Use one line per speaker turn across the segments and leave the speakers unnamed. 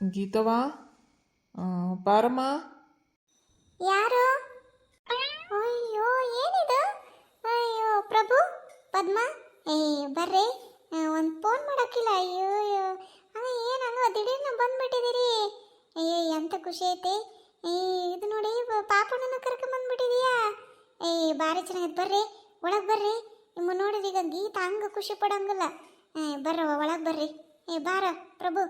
ಗೀತವಾ ಪಾರಮ್ಮ.
ಯಾರು? ಅಯ್ಯೋ ಏನಿದು? ಅಯ್ಯೋ ಪ್ರಭು, ಪದ್ಮ, ಏ ಬರ್ರಿ. ಒಂದು ಫೋನ್ ಮಾಡೋಕ್ಕಿಲ್ಲ. ಅಯ್ಯೋ ಅಯ್ಯೋ, ಏನಂಗ ದಿಢೀರ್ನ ಬಂದ್ಬಿಟ್ಟಿದ್ದೀರಿ. ಅಯ್ಯೋ ಎಂತ ಖುಷಿ ಐತಿ. ಇದು ನೋಡಿ ಪಾಪಣ್ಣನ ಕರ್ಕೊಂಬಂದ್ಬಿಟ್ಟಿದೀಯಾ. ಭಾರಿ ಚೆನ್ನಾಗಿದೆ. ಬರ್ರಿ ಒಳಗೆ ಬರ್ರಿ. ನಿಮ್ಮ ನೋಡಿದ್ರೆ ಈಗ ಗೀತ ಹಂಗೆ ಖುಷಿ ಪಡೋಂಗಿಲ್ಲ. ಬರ್ರವ ಒಳಗೆ ಬರ್ರಿ. ಬಾರ ಪ್ರಭು,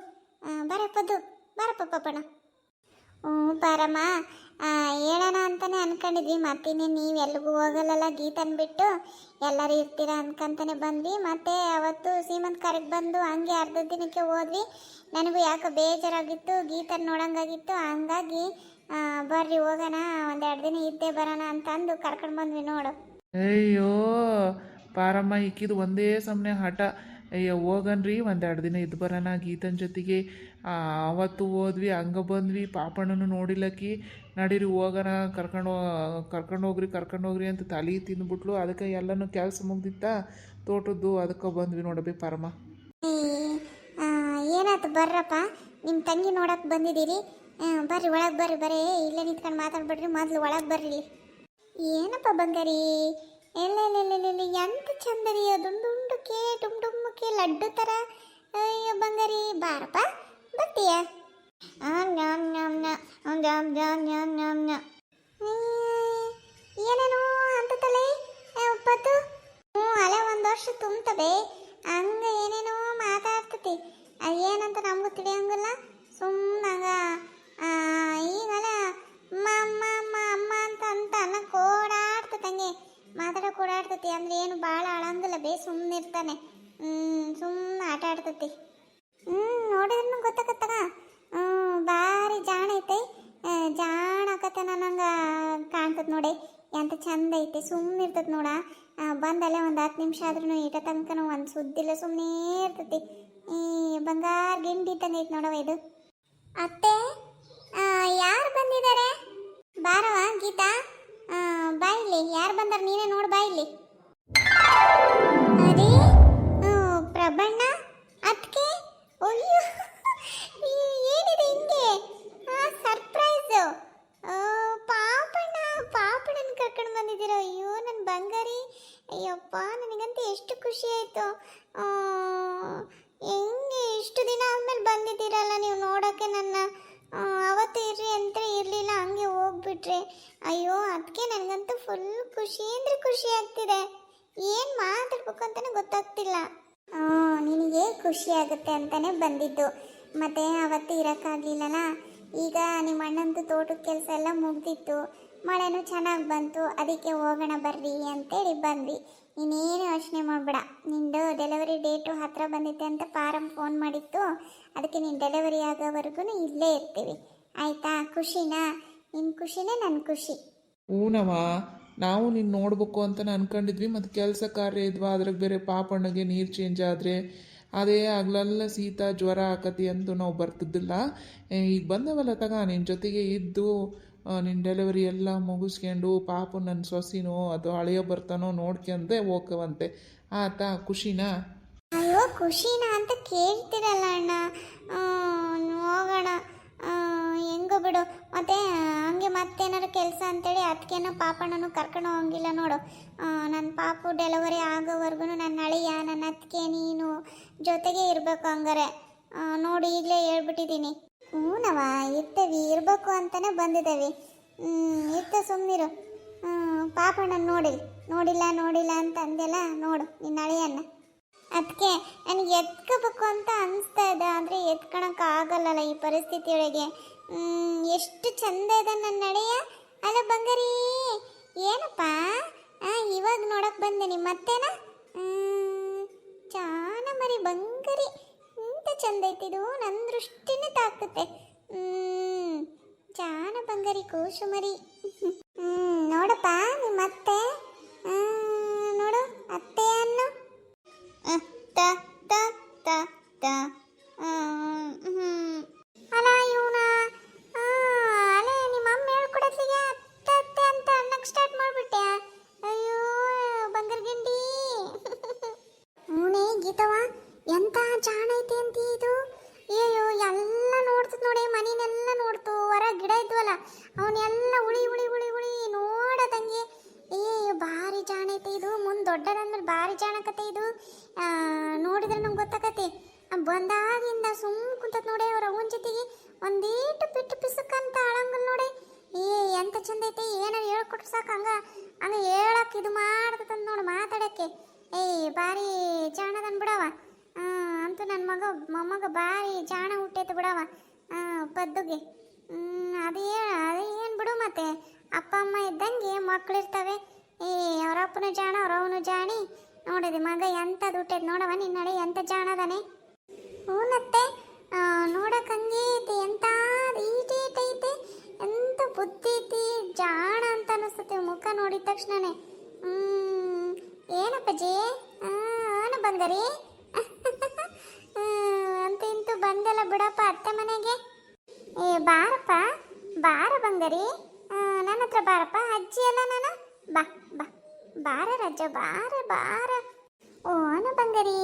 ಬರ ಪದ್ದು, ಬಾರಪ್ಪ ಪಾಪಣ್ಣ. ಪಾರಮ್ಮ, ಹೇಳೋಣ ಅಂತಲೇ ಅನ್ಕೊಂಡಿದ್ವಿ. ಮತ್ತಿನ್ನೇ ನೀವು ಎಲ್ಲಿಗೂ ಹೋಗಲ್ಲಲ್ಲ ಗೀತನ್ ಬಿಟ್ಟು, ಎಲ್ಲರೂ ಇರ್ತೀರ ಅನ್ಕೊಂತಾನೆ ಬಂದ್ವಿ. ಮತ್ತೆ ಅವತ್ತು ಸೀಮಂತ್ ಕಾರ್ಯಕ್ಕೆ ಬಂದು ಹಂಗೆ ಅರ್ಧ ದಿನಕ್ಕೆ ಹೋದ್ವಿ. ನನಗೂ ಯಾಕೋ ಬೇಜಾರಾಗಿತ್ತು, ಗೀತನ್ ನೋಡೋಂಗಾಗಿತ್ತು. ಹಂಗಾಗಿ ಬರ್ರಿ ಹೋಗೋಣ, ಒಂದೆರಡು ದಿನ ಇದ್ದೇ ಬರೋಣ ಅಂತಂದು ಕರ್ಕೊಂಡು ಬಂದ್ವಿ ನೋಡು.
ಅಯ್ಯೋ ಪಾರಮ್ಮ, ಇಕ್ಕಿದು ಒಂದೇ ಸಮನೆ ಹಠ. ಅಯ್ಯೋ ಹೋಗನ್ರಿ, ಒಂದೆರಡು ದಿನ ಇದ್ದು ಬರೋಣ ಗೀತನ ಜೊತೆಗೆ. ಅವತ್ತು ಹೋದ್ವಿ, ಹಂಗೆ ಬಂದ್ವಿ, ಪಾಪಣ್ಣನು ನೋಡಿಲ್ಲಕ್ಕಿ. ನಡೀರಿ ಹೋಗೋಣ, ಕರ್ಕೊಂಡು ಹೋಗ್ರಿ ಅಂತ ತಲೆ ತಿಂದ್ಬಿಟ್ಲು. ಅದಕ್ಕೆ ಎಲ್ಲನೂ ಕೆಲಸ ಮುಗ್ದಿತ್ತ ತೋಟದ್ದು, ಅದಕ್ಕೆ ಬಂದ್ವಿ ನೋಡಬೇ ಪಾರಮ್ಮ.
ಏನಾಯ್ತು ಬರ್ರಪ್ಪ, ನಿಮ್ಮ ತಂಗಿ ನೋಡಕ್ಕೆ ಬಂದಿದ್ದೀರಿ. ಬರ್ರಿ ಒಳಗೆ ಬರ್ರಿ. ಬರೀ ಇಲ್ಲೇ ನಿಂತ್ಕೊಂಡು ಮಾತಾಡ್ಬಿಡ್ರಿ, ಮೊದಲು ಒಳಗೆ ಬರ್ರಿ. ಏನಪ್ಪ ಬಂಗಾರಿ, ಎಲ್ಲ ಎಂತ ಚಂದರಿ, ದುಂಡುಂಡುಕೆ ಡುಮ್ಡುಮ್ಮಕ್ಕೆ ಲಡ್ಡು ಥರ. ಅಯ್ಯೋ ಬಂಗಾರಿ, ಬಾರಪ್ಪ ಬರ್ತೀಯ? ಏನೇನು ಅಂತತಲೆ ಒಪ್ಪತ್ತು. ಅಲೆ ಒಂದು ವರ್ಷ ತುಂಬತವೆ, ಹಂಗೆ ಏನೇನೋ ಮಾತಾಡ್ತತಿ. ಏನಂತ ನಮಗೂ ತಿಳಿಯಂಗಿಲ್ಲ. ಸುಮ್ಮನಾಗ ಈಗಲ್ಲ ಅಮ್ಮ ಅಮ್ಮ ಅಮ್ಮ ಅಮ್ಮ ಅಂತ ಅನ್ನಕ್ಕೆ ಓಡಾಡ್ತದಂಗೆ ಮಾತಾಡೋಕೆ ಓಡಾಡ್ತತಿ. ಅಂದ್ರೆ ಏನು ಭಾಳ ಅಳಂಗಿಲ್ಲ, ಸುಮ್ಮನಿರ್ತಾನೆ. ಸುಮ್ಮನೆ ಆಟ ಆಡ್ತತಿ. ನೋಡಿದ್ರೂ ಗೊತ್ತಾಗತ್ತಗ. ಭಾರಿ ಜಾಣ ಐತೆ, ಜಾಣ ಆಕತ್ತೆ. ನನಗೆ ಕಾಣ್ತದೆ ನೋಡಿ, ಎಂತ ಚಂದ ಐತೆ. ಸುಮ್ಮನೆ ಇರ್ತದೆ ನೋಡ. ಬಂದಲ್ಲೇ ಒಂದು 10 ನಿಮಿಷ ಆದ್ರೂ ಇಟ ತನಕ ಒಂದು ಸುದ್ದಿಲ್ಲ, ಸುಮ್ಮನೆ ಇರ್ತತಿ. ಬಂಗಾರ ಗಿಂಡಿ ಇದ್ದಂಗೆ ಐತೆ ನೋಡವ ಇದು. ಅತ್ತೆ, ಯಾರು ಬಂದಿದ್ದಾರೆ? ಬಾರವ ಗೀತಾ, ಬಾಯಿಲಿ ಯಾರು ಬಂದಾರ ನೀನೇ ನೋಡಿ ಬಾಯಿಲಿ. ಅರೇ ಪ್ರಬಣ್ಣ, ಅದಕ್ಕೆ ಅಯ್ಯೋ ಏನಿದೆ ಹಿಂಗೆ ಸರ್ಪ್ರೈಸು. ಪಾಪಣ್ಣನ ಕರ್ಕೊಂಡು ಬಂದಿದ್ದೀರ. ಅಯ್ಯೋ ನನ್ನ ಬಂಗಾರಿ, ಅಯ್ಯಪ್ಪ ನನಗಂತೂ ಎಷ್ಟು ಖುಷಿ ಆಯಿತು. ಹೆಂಗೆ ಇಷ್ಟು ದಿನ ಆದ್ಮೇಲೆ ಬಂದಿದ್ದೀರಲ್ಲ ನೀವು ನೋಡೋಕ್ಕೆ ನನ್ನ. ಅವತ್ತು ಇರ್ರಿ ಅಂತ ಇರಲಿಲ್ಲ, ಹಂಗೆ ಹೋಗ್ಬಿಟ್ರೆ. ಅಯ್ಯೋ ಅದಕ್ಕೆ ನನಗಂತೂ ಫುಲ್ ಖುಷಿ ಅಂದರೆ ಖುಷಿ ಆಗ್ತಿದೆ. ಏನು ಮಾತಾಡ್ಬೇಕು ಅಂತಲೇ ಗೊತ್ತಾಗ್ತಿಲ್ಲ. ನಿನಗೆ ಖುಷಿ ಆಗುತ್ತೆ ಅಂತಲೇ ಬಂದಿದ್ದು. ಮತ್ತು ಅವತ್ತು ಇರೋಕ್ಕಾಗಲಿಲ್ಲಲ್ಲ. ಈಗ ನಿಮ್ಮ ಅಣ್ಣಂದು ತೋಟದ ಕೆಲಸ ಎಲ್ಲ ಮುಗ್ದಿತ್ತು, ಮಳೆನೂ ಚೆನ್ನಾಗಿ ಬಂತು. ಅದಕ್ಕೆ ಹೋಗೋಣ ಬರ್ರಿ ಅಂತೇಳಿ ಬಂದ್ವಿ. ನೀನೇನು ಯೋಚನೆ ಮಾಡಬೇಡ, ನಿಂದು ಡೆಲಿವರಿ ಡೇಟು ಹತ್ತಿರ ಬಂದಿತ್ತೆ ಅಂತ ಪಾರಂ ಫೋನ್ ಮಾಡಿತ್ತು. ಅದಕ್ಕೆ ನೀನು ಡೆಲಿವರಿ ಆಗೋವರೆಗೂ ಇಲ್ಲೇ ಇರ್ತೀವಿ, ಆಯಿತಾ? ಖುಷಿನಾ? ನಿನ್ನ ಖುಷಿನೇ ನನ್ನ ಖುಷಿ.
ಹೂನವ, ನಾವು ನೀನು ನೋಡ್ಬೇಕು ಅಂತ ಅನ್ಕೊಂಡಿದ್ವಿ. ಮತ್ತು ಕೆಲಸ ಕಾರ್ಯ ಇದ್ವಾ, ಅದ್ರಾಗ ಬೇರೆ ಪಾಪಣ್ಣಗೆ ನೀರು ಚೇಂಜ್ ಆದರೆ ಅದೇ ಆಗ್ಲೆಲ್ಲ ಶೀತ ಜ್ವರ ಆಕತಿ ಅಂತೂ ನಾವು ಬರ್ತಿದ್ದಿಲ್ಲ. ಈಗ ಬಂದವಲ್ಲ ತಗ, ನಿನ್ನ ಜೊತೆಗೆ ಇದ್ದು ನಿನ್ನ ಡೆಲಿವರಿ ಎಲ್ಲ ಮುಗಿಸ್ಕೊಂಡು ಪಾಪು ನನ್ನ ಸೊಸಿನೋ ಅದು ಹಳೆಯೋ ಬರ್ತಾನೋ ನೋಡ್ಕೊಂಡೆ ಹೋಗವಂತೆ. ಆತಾ ಖುಷಿನಾ?
ಅಯ್ಯೋ ಖುಷಿನಾ ಅಂತ ಕೇಳ್ತಿರಲ್ಲ ಅಣ್ಣ. ಹೋಗೋಣ, ಹೆಂಗೋ ಬಿಡು. ಮತ್ತೆ ಹಂಗೆ ಮತ್ತೇನಾರು ಕೆಲಸ ಅಂತೇಳಿ ಅದಕ್ಕೇನೋ ಪಾಪಣ್ಣನು ಕರ್ಕೊಂಡು ಹೋಗಿಲ್ಲ ನೋಡು. ನನ್ನ ಪಾಪು ಡೆಲಿವರಿ ಆಗೋವರೆಗೂ ನನ್ನ ಅಳಿಯ, ನನ್ನ ಅತ್ತಿಗೆ, ನೀನು ಜೊತೆಗೆ ಇರಬೇಕು. ಹಂಗಾರೆ ನೋಡಿ ಈಗಲೇ ಹೇಳ್ಬಿಟ್ಟಿದ್ದೀನಿ. ಹೂನವ, ಇರ್ತೇವೆ, ಇರಬೇಕು ಅಂತಲೇ ಬಂದಿದ್ದೇವೆ. ಇರ್ತ ಸುಮ್ಮನಿರು. ಪಾಪಣ್ಣನ ನೋಡಿಲ್ಲ ಅಂತ ಅಂದೆಲ್ಲ, ನೋಡು ನಿನ್ನ ಅಳಿಯನ್ನ. ಅದಕ್ಕೆ ನನಗೆ ಎತ್ಕೋಬೇಕು ಅಂತ ಅನಿಸ್ತಾ ಇದೆ, ಆದರೆ ಎತ್ಕೊಳಕ್ಕಾಗಲ್ಲಲ್ಲ ಈ ಪರಿಸ್ಥಿತಿಯೊಳಗೆ. ಎಷ್ಟು ಚಂದ ಇದೆ ನನ್ನ ನಡೆಯ. ಅಲ್ಲ ಬಂಗಾರಿ, ಏನಪ್ಪ ಇವಾಗ ನೋಡಕ್ಕೆ ಬಂದೆ ನಿಮ್ಮ ಮತ್ತೇನ? ಚಾನ ಮರಿ ಬಂಗಾರಿ, ಇಂಥ ಚಂದ ಐತಿದು, ನನ್ನ ದೃಷ್ಟಿನೇ ತಾಕುತ್ತೆ. ಚಾನ ಬಂಗಾರಿ ಕೂಸು ಮರಿ. ನೋಡಪ್ಪ ನಿಮ್ಮ ಅತ್ತೆ, ನೋಡು ಅತ್ತೆ ಅನ್ನು. ಅಲ್ಲ ಇವನ, ಅಲ್ಲ ನಿಮ್ಮ ಅಮ್ಮ ಹೇಳ್ಕೊಡತ್ಲಿಗೆ ಅತ್ತೆ ಅಂತ ಅನ್ನಕ್ಕೆ ಸ್ಟಾರ್ಟ್ ಮಾಡಿಬಿಟ್ಟೆ. ಅಯ್ಯೋ ಬಂಗಾರ ಗಿಂಡಿ. ಹೂನೇ ಗೀತವ, ಎಂತ ಜಾಣ ಐತಿ ಅಂತ ಇದು. ಅಯ್ಯೋ ಎಲ್ಲ ನೋಡ್ತದ ಕುಂತತ್ ನೋಡಿ ಅವ್ರ ಅವನ ಜೊತೆಗೆ ಒಂದೀಟು ಪಿಟ್ಟು ಪಿಸುಕಂತ ಅಳಂಗಲ್ ನೋಡಿ. ಎಂತ ಚಂದ ಐತೆ, ಏನಾರು ಹೇಳ್ಕೊಟ್ರು ಸಾಕು ಹಂಗ ಹಂಗ ಹೇಳಕ್ ಇದು ಮಾಡ್ತಂತ ನೋಡಿ ಮಾತಾಡಕ್ಕೆ. ಭಾರಿ ಜಾಣದನ್ ಬಿಡವ. ಅಂತೂ ನನ್ನ ಮೊಮ್ಮಗ ಭಾರಿ ಜಾಣ ಹುಟ್ಟೈತೆ ಬಿಡವ ಪದ್ದುಗೆ. ಅದೇನು ಬಿಡು, ಮತ್ತೆ ಅಪ್ಪ ಅಮ್ಮ ಇದ್ದಂಗೆ ಮಕ್ಕಳಿರ್ತವೆ. ಅವರಪ್ಪನು ಜಾಣ ಅವರವನು ಜಾಣಿ. ನೋಡಿದೆ ಮಗ ಎಂಥದ್ದು ಹುಟ್ಟೈತೆ ನೋಡವ, ನಿನ್ನ ನಡೆ ಎಂಥ ಜಾಣದಾನೆ. ಹೂನತ್ತೆ, ನೋಡಕ್ ಹಂಗೆ ಐತಿ, ಎಂತ ಈಟೈತೆ, ಎಂತ ಬುದ್ಧಿ ಐತಿ, ಜಾಣ ಅಂತ ಅನಿಸ್ತತೆ ಮುಖ ನೋಡಿದ ತಕ್ಷಣನೇ. ಏನಪ್ಪಜ್ಜಿ ಬಂದರಿ ಅಂತ ಇಂತೂ ಬಂದಲ್ಲ ಬಿಡಪ್ಪ ಅತ್ತೆ ಮನೆಗೆ. ಬಾರಪ್ಪ ಬಾರ ಬಂದರಿ, ನನ್ನ ಹತ್ರ ಬಾರಪ್ಪ, ಅಜ್ಜಿ ಅಲ್ಲ ನಾನು. ಬಾ ಬಾ ಬಾರ ರಜ್ಜ, ಬಾರ. ಓನ ಬಂಗರಿ,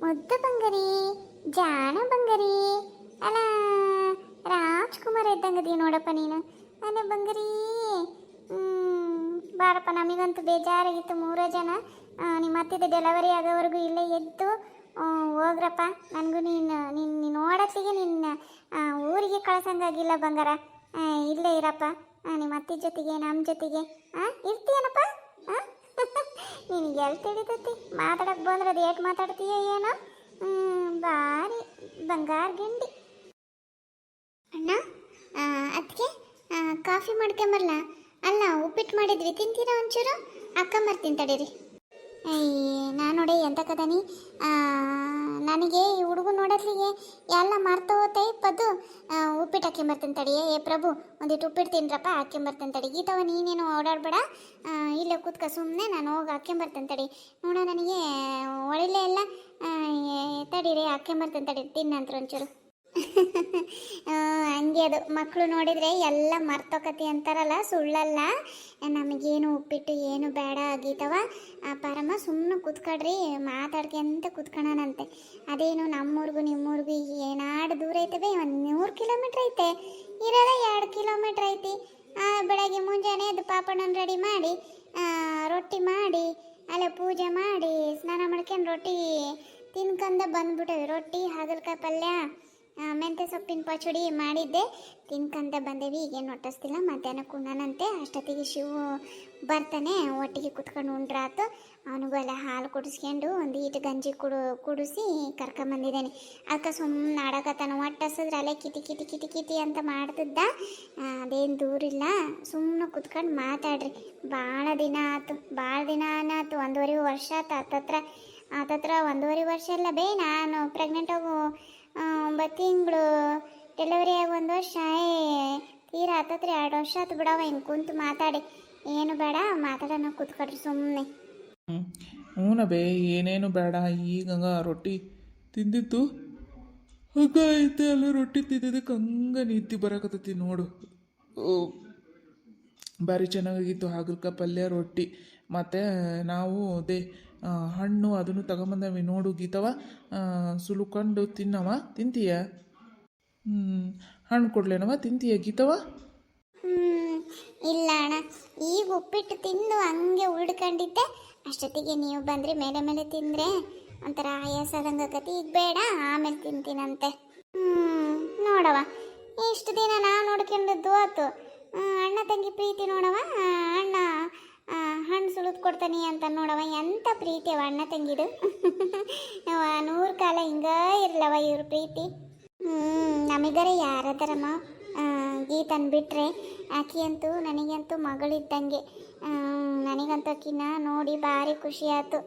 ಮುದ್ದು ಬಂಗರಿ, ಜಾಣ ಬಂಗರಿ, ಅಲ್ಲ ರಾಜ್ಕುಮಾರ್ ಇದ್ದಂಗದಿ ನೋಡಪ್ಪ ನೀನು ನನ್ನ ಬಂಗರಿ. ಬಾರಪ್ಪ, ನಮಗಂತೂ ಬೇಜಾರಾಗಿತ್ತು 3 ಜನ. ನಿಮ್ಮ ಅತ್ತಿದ ಡೆಲಿವರಿ ಆಗೋವರೆಗೂ ಇಲ್ಲೇ ಎದ್ದು ಹೋಗ್ರಪ್ಪ. ನನಗೂ ನೀನು ನೋಡತ್ತಿಗೆ ನಿನ್ನ ಊರಿಗೆ ಕಳ್ಸಂಗಾಗಿಲ್ಲ ಬಂಗಾರ. ಇಲ್ಲೇ ಇರಪ್ಪ, ನಿಮ್ಮ ಅತ್ತಿ ಜೊತೆಗೆ ನಮ್ಮ ಜೊತೆಗೆ ಇರ್ತೀಯನಪ್ಪ. ನಿನಗೆ ಎಲ್ಲಿ ತಿಳಿತೈತಿ ಮಾತಾಡಕ್ಕೆ ಬಂದ್ರೆ ಅದು ಏಟ್ ಮಾತಾಡ್ತೀಯ ಏನೋ. ಭಾರಿ ಬಂಗಾರ ಗಿಂಡಿ. ಅಣ್ಣ, ಅದಕ್ಕೆ ಕಾಫಿ ಮಾಡ್ಕೊಂಬರಲ್ಲ. ಅಲ್ಲ, ಉಪ್ಪಿಟ್ಟು ಮಾಡಿದ್ವಿ, ತಿಂತೀರಾ ಒಂಚೂರು? ಅಕ್ಕಂಬರ್ತೀನಿ ತಡೀರಿ. ನಾನು ನೋಡಿ ಎಂತ ಕದನಿ, ನನಗೆ ಈ ಹುಡುಗ ನೋಡತ್ಲಿಗೆ ಎಲ್ಲ ಮರ್ತೋತೈ ಪದ್ದು. ಉಪ್ಪಿಟ್ಟು ಹಾಕ್ಕೊಂಬರ್ತೀನಿ ತಡಿ. ಪ್ರಭು, ಒಂದಿಟ್ಟು ಉಪ್ಪಿಟ್ಟು ತಿನ್ರಪ್ಪ, ಹಾಕ್ಕೊಂಬರ್ತೀನಿ ತಡಿ. ಗೀತವ ನೀನೇನು ಓಡಾಡಬೇಡ, ಇಲ್ಲೇ ಕೂತ್ಕ ಸುಮ್ಮನೆ, ನಾನು ಹೋಗಿ ಹಾಕ್ಕೊಂಬರ್ತೀನಿ ತಡಿ. ನೋಡ, ನನಗೆ ಒಳ್ಳೆ ಎಲ್ಲ ತಡೀರಿ, ಹಾಕ್ಕೊಂಬರ್ತೀನಿ ತಡಿ, ತಿನ್ನಂತ್ರ ಒಂಚೂರು. ಹಂಗೆ ಅದು, ಮಕ್ಕಳು ನೋಡಿದರೆ ಎಲ್ಲ ಮರ್ತೋಕತಿ ಅಂತಾರಲ್ಲ, ಸುಳ್ಳಲ್ಲ. ನಮಗೇನು ಉಪ್ಪಿಟ್ಟು ಏನು ಬೇಡ ಆಗೀತವ. ಪರಮ ಸುಮ್ಮನೆ ಕೂತ್ಕೊಡ್ರಿ, ಮಾತಾಡ್ಕೊಂತ ಕೂತ್ಕೊಳ್ಳೋಣಂತೆ. ಅದೇನು ನಮ್ಮೂರಿಗೂ ನಿಮ್ಮೂರಿಗೂ ಏನಾಡು ದೂರ ಐತವೆ, 100 ಕಿಲೋಮೀಟ್ರ್ ಐತೆ. ಇರೋದ 2 ಕಿಲೋಮೀಟ್ರ್ ಐತಿ. ಬೆಳಗ್ಗೆ ಮುಂಜಾನೆ ಎದ್ದು ಪಾಪಣ್ಣನ ರೆಡಿ ಮಾಡಿ, ರೊಟ್ಟಿ ಮಾಡಿ, ಅಲ್ಲೇ ಪೂಜೆ ಮಾಡಿ, ಸ್ನಾನ ಮಾಡ್ಕೊಂಡು ರೊಟ್ಟಿ ತಿನ್ಕೊಂಡ ಬಂದ್ಬಿಟ್ಟೇವೆ. ರೊಟ್ಟಿ, ಹಾಗಲಕಾಯಿ ಪಲ್ಯ, ಮೆಂತ್ಯ ಸೊಪ್ಪಿನ ಪಚಡಿ ಮಾಡಿದ್ದೆ, ತಿನ್ಕಂತ ಬಂದೇವಿ. ಈಗೇನು ಹೊಟ್ಟಿಸ್ತಿಲ್ಲ, ಮಧ್ಯಾಹ್ನ ಕುಣ್ಣನಂತೆ. ಅಷ್ಟೊತ್ತಿಗೆ ಶಿವು ಬರ್ತಾನೆ, ಒಟ್ಟಿಗೆ ಕುತ್ಕೊಂಡು ಉಂಡ್ರಾತು. ಅವನಿಗೂ ಎಲ್ಲ ಹಾಲು ಕುಡಿಸ್ಕೊಂಡು ಒಂದು ಈಟು ಗಂಜಿ ಕುಡಿಸಿ ಕರ್ಕೊಂಬಂದಿದ್ದೇನೆ. ಅದಕ್ಕೆ ಸುಮ್ಮನೆ ಆಡಕತ್ತಾನ. ಹೊಟ್ಟಸಿದ್ರೆ ಅಲ್ಲೇ ಕಿಟಿ ಅಂತ ಮಾಡ್ತಿದ್ದ. ಅದೇನು ದೂರಿಲ್ಲ, ಸುಮ್ಮನೆ ಕುತ್ಕೊಂಡು ಮಾತಾಡ್ರಿ. ಭಾಳ ದಿನ ಆಯ್ತು, 1.5 ವರ್ಷ ಆಯ್ತು. ಹತ್ತತ್ರ 1.5 ವರ್ಷ ಅಲ್ಲ ಬೇ, ನಾನು ಪ್ರೆಗ್ನೆಂಟ್ ಆಗು 9 ತಿಂಗಳು, ಡೆಲಿವರಿ ಆಗಿ 1 ವರ್ಷ. ತೀರಾ ಹತ್ತತ್ರ 2 ವರ್ಷ ಆಯ್ತು ಬಿಡವ. ಹಿಂಗೆ ಕುಂತು ಮಾತಾಡಿ ಏನು ಬೇಡ, ಮಾತಾಡೋಣ ಕೂತ್ಕೊಡ್ರಿ ಸುಮ್ಮನೆ.
ಹ್ಞೂನ ಬೇ, ಏನೇನು ಬೇಡ. ಈಗ ರೊಟ್ಟಿ ತಿಂದಿತ್ತು ಹಗ್ಗ ಐತೆ, ಅಲ್ಲ ರೊಟ್ಟಿ ತಿಂದಿದ್ದಕ್ಕೆ ಹಂಗೆ ನಿದ್ದೆ ಬರಕತ್ತೈತಿ ನೋಡು. ಭಾರಿ ಚೆನ್ನಾಗಿತ್ತು, ಹಾಗಲಕಾಯಿ ಪಲ್ಯ, ರೊಟ್ಟಿ. ಮತ್ತು ನಾವು ಹಣ್ಣು ಅದನ್ನು ತಗೊಂಬಂದವಿ ನೋಡು ಗೀತವ. ಸುಲ್ಕೊಂಡು ತಿನ್ನವ, ತಿಂತೀಯ? ಹಣ್ಣು ಕೊಡ್ಲೇನವ, ತಿಂತೀಯ ಗೀತವ?
ಇಲ್ಲ ಅಣ್ಣ, ಈಗ ಉಪ್ಪಿಟ್ಟು ತಿಂದು ಹಂಗೆ ಉಳ್ಕೊಂಡಿದ್ದೆ. ಅಷ್ಟೊತ್ತಿಗೆ ನೀವು ಬಂದರೆ ಮೇಲೆ ತಿಂದರೆ ಒಂಥರ ಆಯಾಸದಂಗಕತಿ. ಈಗ ಬೇಡ, ಆಮೇಲೆ ತಿಂತೀನಂತೆ. ನೋಡವ, ಇಷ್ಟು ದಿನ ನಾವು ನೋಡ್ಕೊಂಡದ್ದು ಆತು. ಅಣ್ಣ ತಂಗಿ ಪ್ರೀತಿ ನೋಡವ. ಅಣ್ಣ ಹಣ್ಣು ಸುಳಿದು ಕೊಡ್ತಾನೆ ಅಂತ ನೋಡವ, ಎಂಥ ಪ್ರೀತಿ ಅವ ಅಣ್ಣ ತಂಗಿದು. 100 ಕಾಲ ಹಿಂಗೆ ಇರಲವ ಇವ್ರ ಪ್ರೀತಿ. ನಮಗರೆ ಯಾರದರಮ್ಮ, ಗೀತನ್ ಬಿಟ್ಟರೆ ಆಕಿಯಂತೂ ನನಗಂತೂ ಮಗಳಿದ್ದಂಗೆ. ನನಗಂತೂ ಆಕಿನ ನೋಡಿ ಭಾರಿ ಖುಷಿ ಆಯ್ತು.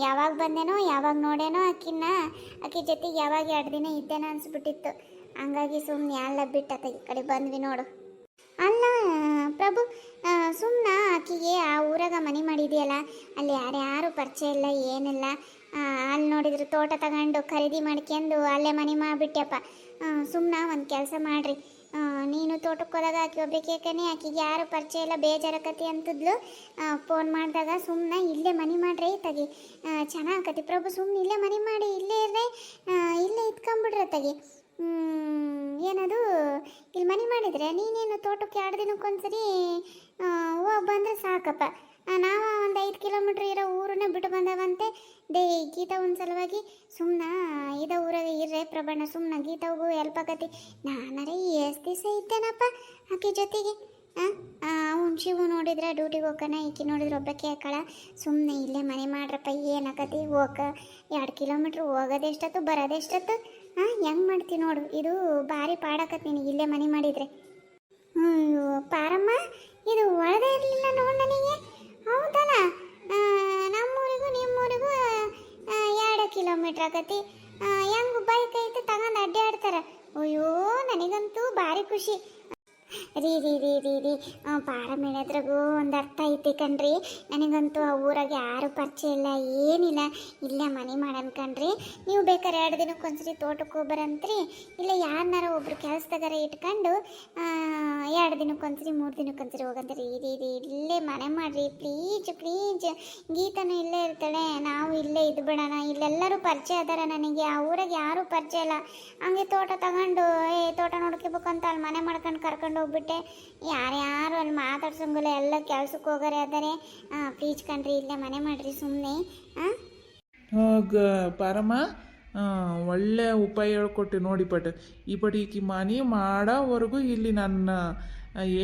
ಯಾವಾಗ ಬಂದೇನೋ, ಯಾವಾಗ ನೋಡೇನೋ ಆಕಿ ಜೊತೆಗೆ ಯಾವಾಗ 2 ದಿನ ಇದ್ದೇನೋ ಅನಿಸ್ಬಿಟ್ಟಿತ್ತು. ಹಂಗಾಗಿ ಸುಮ್ಮನೆ ಎಲ್ಲ ಬಿಟ್ಟು ಈ ಕಡೆ ಬಂದ್ವಿ ನೋಡು. ಅಲ್ಲ ಪ್ರಭು, ಸುಮ್ಮನೆ ಆಕಿಗೆ ಆ ಊರಾಗ ಮನೆ ಮಾಡಿದೆಯಲ್ಲ, ಅಲ್ಲಿ ಯಾರ್ಯಾರು ಪರಿಚಯ ಇಲ್ಲ, ಏನಿಲ್ಲ. ಅಲ್ಲಿ ನೋಡಿದ್ರೆ ತೋಟ ತಗೊಂಡು ಖರೀದಿ ಮಾಡ್ಕೊಂಡು ಅಲ್ಲೇ ಮನೆ ಮಾಡಿಬಿಟ್ಟೆಪ್ಪ. ಸುಮ್ಮನೆ ಒಂದು ಕೆಲಸ ಮಾಡಿರಿ, ನೀನು ತೋಟಕ್ಕೆ ಹೋದಾಗ ಆಕೆ ಒಬ್ಬಕೇಕನೇ, ಆಕಿಗೆ ಯಾರು ಪರಿಚಯ ಇಲ್ಲ, ಬೇಜಾರಕತಿ ಅಂತಿದ್ಲು. ಫೋನ್ ಮಾಡಿದಾಗ ಸುಮ್ಮನೆ ಇಲ್ಲೇ ಮನೆ ಮಾಡ್ರಿ ತಗಿ, ಚೆನ್ನಾಗತಿ ಪ್ರಭು. ಸುಮ್ಮನೆ ಇಲ್ಲೇ ಮನೆ ಮಾಡಿ, ಇಲ್ಲೇ ಇರ್ರೆ, ಇಲ್ಲೇ ಇತ್ಕೊಂಬಿಡ್ರೆ ತಗಿ. ಏನದು, ಇಲ್ಲಿ ಮನೆ ಮಾಡಿದರೆ ನೀನೇನು ತೋಟಕ್ಕೆ 2 ದಿನಕ್ಕೊಂದ್ಸರಿ ಹೋಗಿ ಬಂದರೆ ಸಾಕಪ್ಪ. ನಾವು ಒಂದು 5 ಕಿಲೋಮೀಟ್ರ್ ಇರೋ ಊರನ್ನ ಬಿಟ್ಟು ಬಂದವಂತೆ. ಗೀತಾ ಒಂದು ಸಲುವಾಗಿ ಸುಮ್ಮನೆ ಇದ ಊರಾಗ ಇರ್ರೆ ಪ್ರಬಣ್ಣ, ಸುಮ್ಮನೆ ಗೀತಾಗೂ ಹೆಲ್ಪ್ ಆಗತಿ. ನಾನರೇ ಎಷ್ಟು ದಿವಸ ಇದ್ದೇನಪ್ಪ ಆಕೆ ಜೊತೆಗೆ. ಅವ್ನು ಶಿವು ನೋಡಿದ್ರೆ ಡ್ಯೂಟಿಗೆ ಹೋಗೋಣ, ಈಕಿ ನೋಡಿದ್ರೆ ಒಬ್ಬಕ್ಕೆ ಹಾಕಳ. ಸುಮ್ಮನೆ ಇಲ್ಲೇ ಮನೆ ಮಾಡ್ರಪ್ಪ, ಏನಾಕತಿ ಹೋಗ 2 ಕಿಲೋಮೀಟ್ರ್ ಹೋಗೋದೆಷ್ಟತ್ತು ಬರೋದೆಷ್ಟತ್ತು. ಹೆಂಗೆ ಮಾಡ್ತೀವಿ ನೋಡು, ಇದು ಭಾರಿ ಪಾಡಕತ್ ನಿನಗೆ ಇಲ್ಲೇ ಮನೆ ಮಾಡಿದರೆ. ಅಯ್ಯೋ ಪಾರಮ್ಮ, ಇದು ಒಳದೇ ಇರಲಿಲ್ಲ ನೋಡಿ ನನಗೆ. ಹೌದಲ್ಲ, ನಮ್ಮೂರಿಗೂ ನಿಮ್ಮೂರಿಗೂ 2 ಕಿಲೋಮೀಟ್ರ್ ಆಗತಿ. ಹೆಂಗೆ ಬೈಕ್ ಐತೆ ತಗೊಂಡು ಅಡ್ಡಾಡ್ತಾರೆ. ಅಯ್ಯೋ ನನಗಂತೂ ಭಾರಿ ಖುಷಿ. ರೀ ರೀ ರೀ ರೀ ರೀ ಪಾರಮ್ ಹೇಳಿದ್ರಾಗೂ ಒಂದು ಅರ್ಥ ಐತಿ ಕಣ್ರಿ. ನನಗಂತೂ ಆ ಊರಾಗ ಯಾರು ಪರಿಚಯ ಇಲ್ಲ, ಏನಿಲ್ಲ. ಇಲ್ಲೇ ಮನೆ ಮಾಡೋಣ ಕಣ್ರಿ. ನೀವು ಬೇಕಾದ್ರೆ 2 ದಿನಕ್ಕೊಂದ್ಸರಿ ತೋಟಕ್ಕೆ ಹೋಗ್ಬರಂತ್ರಿ. ಇಲ್ಲ ಯಾರನ್ನಾರ ಒಬ್ರು ಕೆಲಸದಾಗಾರ ಇಟ್ಕೊಂಡು 2 ದಿನಕ್ಕೊಂದ್ಸರಿ 3 ದಿನಕ್ಕೊಂದ್ಸರಿ ಹೋಗಂತ್ರಿ. ರೀ ರೀ ಇಲ್ಲೇ ಮನೆ ಮಾಡಿರಿ ಪ್ಲೀಜ್ ಪ್ಲೀಜ್. ಗೀತನೂ ಇಲ್ಲೇ ಇರ್ತಾಳೆ, ನಾವು ಇಲ್ಲೇ ಇದು ಬಿಡೋಣ. ಇಲ್ಲೆಲ್ಲರೂ ಪರಿಚಯ ಅದಾರ ನನಗೆ, ಆ ಊರಾಗ ಯಾರೂ ಪರಿಚಯ ಇಲ್ಲ. ಹಂಗೆ ತೋಟ ತಗೊಂಡು ತೋಟ ನೋಡ್ಕೋಬೇಕಂತ ಅಲ್ಲಿ ಮನೆ ಮಾಡ್ಕೊಂಡು ಕರ್ಕೊಂಡು ಹೋಗ್ಬಿಟ್ಟೆ. ಯಾರ್ಯಾರು ಅಲ್ಲಿ ಮಾತಾಡ್ಸಂಗಿಲ್ಲ, ಎಲ್ಲ ಕೆಲ್ಸಕ್ಕೆ ಹೋಗಾರೆ ಅದಾರೆ. ಪ್ಲೀಸ್ ಕಣ್ರಿ ಇಲ್ಲೇ ಮನೆ ಮಾಡ್ರಿ ಸುಮ್ಮನೆ.
ಪಾರಮ್ಮ, ಒಳ್ಳೆ ಉಪಾಯ ಹೇಳ್ಕೊಟ್ಟೆ ನೋಡಿ. ಈ ಈಕಿ ಮನೆ ಮಾಡೋವರೆಗೂ ಇಲ್ಲಿ ನನ್ನ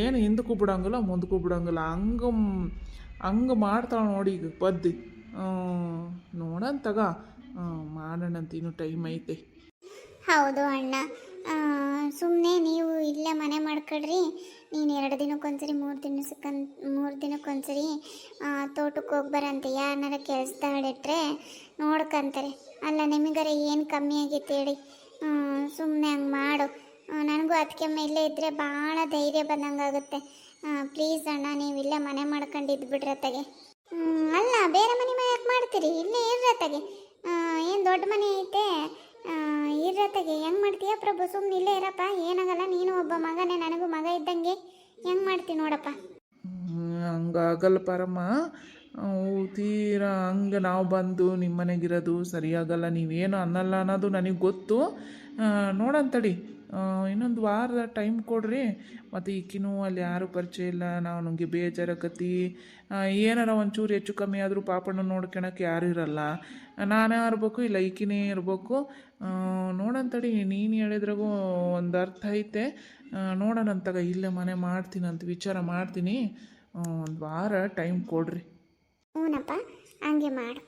ಏನು ಹಿಂದಕ್ಕೂ ಬಿಡಂಗಿಲ್ಲ ಮುಂದಕ್ಕೂ ಬಿಡಂಗಿಲ್ಲ. ಹಂಗೆ ಮಾಡ್ತಾಳೆ ನೋಡಿ ಈಗ ಬದ್ದಿ. ನೋಡೋಣ ತಗ, ಮಾಡೋಣಂತ, ಇನ್ನೂ ಟೈಮ್ ಐತೆ.
ಹೌದು ಅಣ್ಣ, ಸುಮ್ಮನೆ ನೀವು ಇಲ್ಲೇ ಮನೆ ಮಾಡ್ಕೊಳ್ರಿ. ನೀನು 2 ದಿನಕ್ಕೊಂದ್ಸರಿ 3 ದಿನಕ್ಕೊಂದ್ಸರಿ ತೋಟಕ್ಕೆ ಹೋಗ್ಬರಂತೆ. ಯಾರನ್ನಾರ ಕೆಲಸದಾಳಿಟ್ರೆ ನೋಡ್ಕೊಂತಾರೆ. ಅಲ್ಲ ನಿಮಗಾರ ಏನು ಕಮ್ಮಿ ಆಗೈತೆ ಹೇಳಿ. ಸುಮ್ಮನೆ ಹಂಗೆ ಮಾಡು. ನನಗೂ ಅದಕ್ಕೆ ಮೇಲೆ ಇದ್ದರೆ ಭಾಳ ಧೈರ್ಯ ಬಂದಂಗಾಗುತ್ತೆ. ಪ್ಲೀಸ್ ಅಣ್ಣ, ನೀವು ಇಲ್ಲೇ ಮನೆ ಮಾಡ್ಕೊಂಡು ಇದ್ಬಿಡ್ರತ್ತಾಗೆ. ಅಲ್ಲ ಬೇರೆ ಮನೆ ಯಾಕೆ ಮಾಡ್ತೀರಿ? ಇಲ್ಲೇ ಇರ್ರತ್ತಾಗೆ. ಏನು ದೊಡ್ಡ ಮನೆ ಐತೆ, ಇರತ್ತಾಗೆ. ಹೆಂಗೆ ಮಾಡ್ತೀಯ ಪ್ರಭು? ಸುಮ್ಮನೆ ಇಲ್ಲೇ ಇರಪ್ಪ, ಏನಾಗಲ್ಲ. ನೀನು ಒಬ್ಬ ಮಗನೇ, ನನಗೂ ಮಗ ಇದ್ದಂಗೆ. ಹೆಂಗೆ ಮಾಡ್ತೀವಿ ನೋಡಪ್ಪ.
ಹಂಗಾಗಲ್ಲ ಪಾರಮ್ಮ, ತೀರಾ ಹಂಗೆ ನಾವು ಬಂದು ನಿಮ್ಮ ಮನೆಗಿರೋದು ಸರಿಯಾಗಲ್ಲ. ನೀವೇನು ಅನ್ನಲ್ಲ ಅನ್ನೋದು ನನಗೆ ಗೊತ್ತು. ನೋಡಂತಡಿ, ಇನ್ನೊಂದು ವಾರದ ಟೈಮ್ ಕೊಡ್ರಿ. ಮತ್ತು ಈಕಿನೂ ಅಲ್ಲಿ ಯಾರೂ ಪರಿಚಯ ಇಲ್ಲ, ನಾವು ನನಗೆ ಬೇಜಾರಾಗತ್ತಿ. ಏನಾರ ಒಂಚೂರು ಹೆಚ್ಚು ಕಮ್ಮಿ ಆದರೂ ಪಾಪಣ್ಣ ನೋಡ್ಕೊಳಕ್ಕೆ ಯಾರೂ ಇರಲ್ಲ. ನಾನೇ ಇರ್ಬೇಕು, ಇಲ್ಲ ಈಕಿನೇ ಇರಬೇಕು. ನೋಡಂತಡಿ, ನೀನು ಹೇಳಿದ್ರಾಗೂ ಒಂದು ಅರ್ಥ ಐತೆ. ನೋಡೋಣಂತಾಗ ಇಲ್ಲೇ ಮನೆ ಮಾಡ್ತೀನಂತ ವಿಚಾರ ಮಾಡ್ತೀನಿ. ಒಂದು ವಾರ ಟೈಮ್ ಕೊಡ್ರಿ.
ಹ್ಞೂನಪ್ಪ, ಹಂಗೆ ಮಾಡು.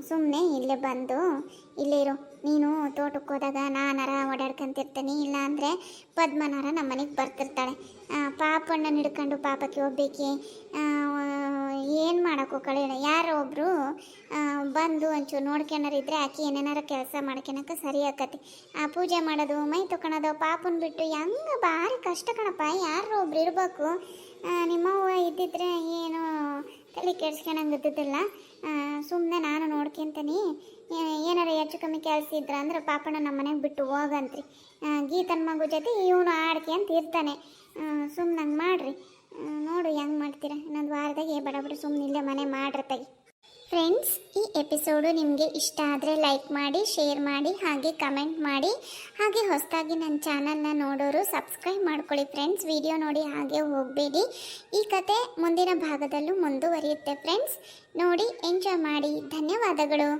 ಸುಮ್ಮನೆ ಇಲ್ಲೇ ಬಂದು ಇಲ್ಲೇ ಇರು. ನೀನು ತೋಟಕ್ಕೆ ಹೋದಾಗ ನಾನಾರ ಓಡಾಡ್ಕೊಂತಿರ್ತೀನಿ, ಇಲ್ಲ ಅಂದರೆ ಪದ್ಮನಾರ ನಮ್ಮ ಮನೆಗೆ ಬರ್ತಿರ್ತಾಳೆ. ಪಾಪಣ್ಣನ ಹಿಡ್ಕೊಂಡು ಪಾಪಕ್ಕೆ ಹೋಗ್ಬೇಕು. ಏನು ಮಾಡೋಕ್ಕೋ ಕಳೆಯೋಣ. ಯಾರೋ ಒಬ್ಬರು ಬಂದು ಒಂಚೂರು ನೋಡ್ಕೊಳರಿದ್ರೆ ಆಕೆ ಏನೇನಾರ ಕೆಲಸ ಮಾಡ್ಕೊಳಕ್ಕೆ ಸರಿ ಆಕತಿ. ಪೂಜೆ ಮಾಡೋದು, ಮೈ ತೊಗೊಳೋದು, ಪಾಪನ ಬಿಟ್ಟು ಹೆಂಗೆ ಭಾರಿ ಕಷ್ಟ ಕಣಪ್ಪ. ಯಾರೋ ಒಬ್ರು ಇರಬೇಕು. ನಿಮ್ಮವ್ವ ಇದ್ದಿದ್ರೆ ಏನು ತಲೆ ಕೆಡ್ಸ್ಕೊಳಂಗೆ ಇದ್ದಿದ್ದಿಲ್ಲ. ಸುಮ್ಮನೆ ನಾನು ನೋಡ್ಕೊಂತೀನಿ. ಏನಾರ ಹೆಚ್ಚು ಕಮ್ಮಿ ಕೆಲಸ ಇದ್ರೆ ಅಂದ್ರೆ ಪಾಪಣ್ಣ ನಮ್ಮ ಮನೆಗೆ ಬಿಟ್ಟು ಹೋಗಂತ್ರಿ. ಗೀತನ ಮಗು ಜೊತೆ ಇವನು ಆಡ್ಕೊಂತ ಇರ್ತಾನೆ. ಸುಮ್ಮನೆ ಹಂಗೆ ಮಾಡಿರಿ. ನೋಡು ಹೆಂಗೆ ಮಾಡ್ತೀರಾ. ಇನ್ನೊಂದು ವಾರದಾಗೆ ಬಡಬಡ ಸುಮ್ಮನೆ ಇಲ್ಲೇ ಮನೆ ಮಾಡ್ರತ್ತಾಗಿ. ಫ್ರೆಂಡ್ಸ್, ಈ ಎಪಿಸೋಡು ನಿಮಗೆ ಇಷ್ಟ ಆದರೆ ಲೈಕ್ ಮಾಡಿ, ಶೇರ್ ಮಾಡಿ, ಹಾಗೆ ಕಮೆಂಟ್ ಮಾಡಿ. ಹಾಗೆ ಹೊಸದಾಗಿ ನನ್ನ ಚಾನಲ್ನ ನೋಡೋರು ಸಬ್ಸ್ಕ್ರೈಬ್ ಮಾಡ್ಕೊಳ್ಳಿ ಫ್ರೆಂಡ್ಸ್. ವಿಡಿಯೋ ನೋಡಿ ಹಾಗೆ ಹೋಗಬೇಡಿ. ಈ ಕತೆ ಮುಂದಿನ ಭಾಗದಲ್ಲೂ ಮುಂದುವರಿಯುತ್ತೆ ಫ್ರೆಂಡ್ಸ್. ನೋಡಿ ಎಂಜಾಯ್ ಮಾಡಿ. ಧನ್ಯವಾದಗಳು.